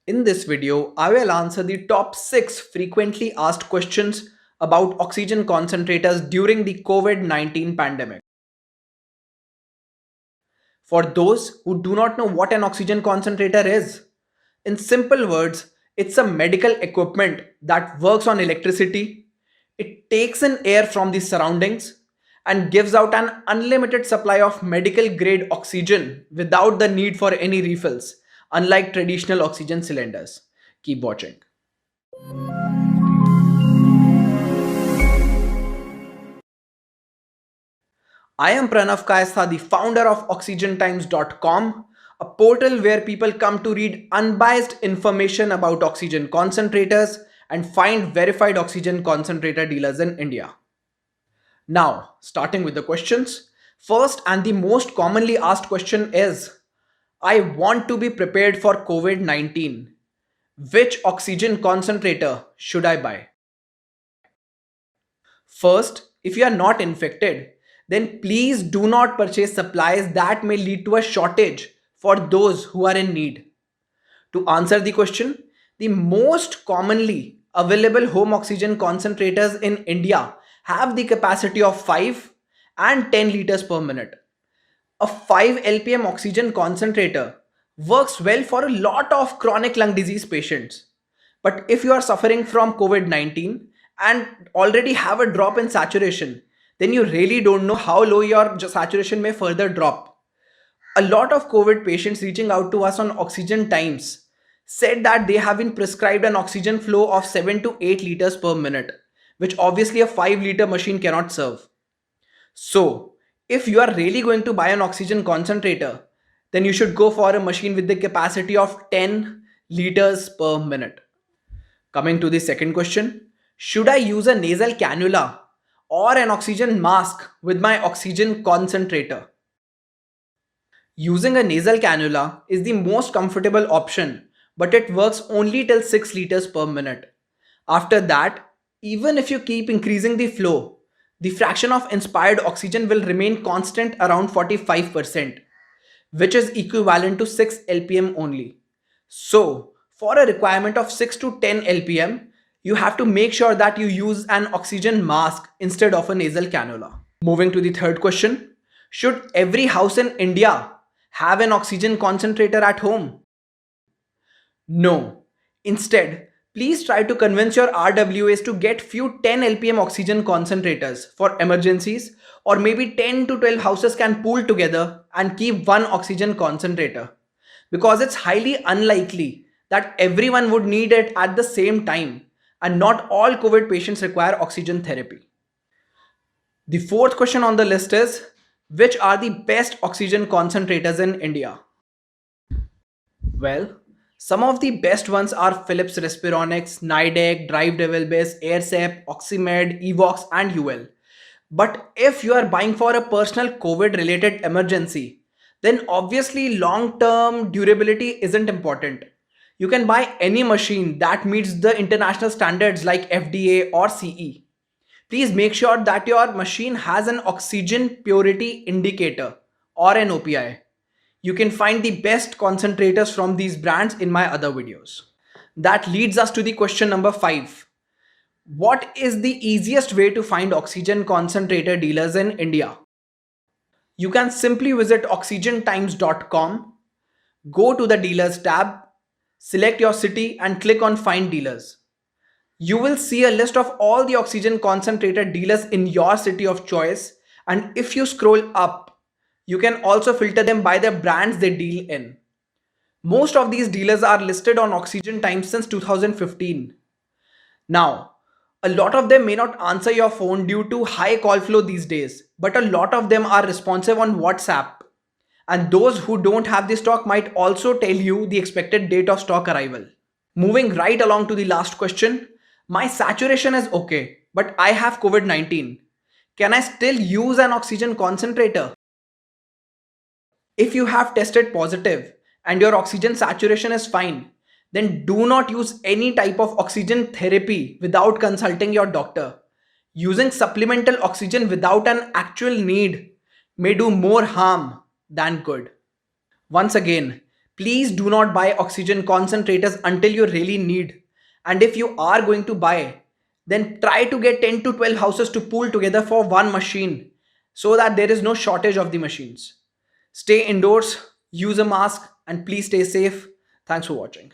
In this video, I will answer the top 6 frequently asked questions about oxygen concentrators during the COVID-19 pandemic. For those who do not know what an oxygen concentrator is, in simple words, it's a medical equipment that works on electricity. It takes in air from the surroundings and gives out an unlimited supply of medical grade oxygen without the need for any refills, unlike traditional oxygen cylinders. Keep watching. I am Pranav Kayastha, the founder of OxygenTimes.com, a portal where people come to read unbiased information about oxygen concentrators and find verified oxygen concentrator dealers in India. Now, starting with the questions. First and the most commonly asked question is, I want to be prepared for COVID-19. Which oxygen concentrator should I buy? First, if you are not infected, then please do not purchase supplies that may lead to a shortage for those who are in need. To answer the question, the most commonly available home oxygen concentrators in India have the capacity of 5 and 10 liters per minute. A 5 lpm oxygen concentrator works well for a lot of chronic lung disease patients. But if you are suffering from COVID 19 and already have a drop in saturation, then you really don't know how low your saturation may further drop. A lot of COVID patients reaching out to us on Oxygen Times said that they have been prescribed an oxygen flow of 7 to 8 liters per minute, which obviously a 5-liter machine cannot serve. So, if you are really going to buy an oxygen concentrator, then you should go for a machine with the capacity of 10 liters per minute. Coming to the second question, should I use a nasal cannula or an oxygen mask with my oxygen concentrator? Using a nasal cannula is the most comfortable option, but it works only till 6 liters per minute. After that, even if you keep increasing the flow, the fraction of inspired oxygen will remain constant around 45%, which is equivalent to 6 lpm only. So, for a requirement of 6 to 10 lpm, you have to make sure that you use an oxygen mask instead of a nasal cannula. Moving to the third question, should every house in India have an oxygen concentrator at home? No. Instead, please try to convince your RWAs to get few 10 lpm oxygen concentrators for emergencies, or maybe 10 to 12 houses can pool together and keep one oxygen concentrator, because it's highly unlikely that everyone would need it at the same time and not all COVID patients require oxygen therapy. The fourth question on the list is, which are the best oxygen concentrators in India? Well, some of the best ones are Philips Respironics, Nidec, Drive Develbis, AirSep, Oxymed, Evox, and UL. But if you are buying for a personal COVID related emergency, then obviously long term durability isn't important. You can buy any machine that meets the international standards like FDA or CE. Please make sure that your machine has an oxygen purity indicator or an OPI. You can find the best concentrators from these brands in my other videos. That leads us to the question number 5. What is the easiest way to find oxygen concentrator dealers in India? You can simply visit oxygentimes.com, go to the dealers tab, select your city and click on find dealers. You will see a list of all the oxygen concentrator dealers in your city of choice, and if you scroll up, you can also filter them by the brands they deal in. Most of these dealers are listed on Oxygen Times since 2015. Now, a lot of them may not answer your phone due to high call flow these days, but a lot of them are responsive on WhatsApp. And those who don't have the stock might also tell you the expected date of stock arrival. Moving right along to the last question, my saturation is okay, but I have COVID 19. Can I still use an oxygen concentrator? If you have tested positive and your oxygen saturation is fine, then do not use any type of oxygen therapy without consulting your doctor. Using supplemental oxygen without an actual need may do more harm than good. Once again, Please do not buy oxygen concentrators until you really need. And if you are going to buy, then try to get 10 to 12 houses to pool together for one machine so that there is no shortage of the machines. Stay indoors, use a mask, and please stay safe. Thanks for watching.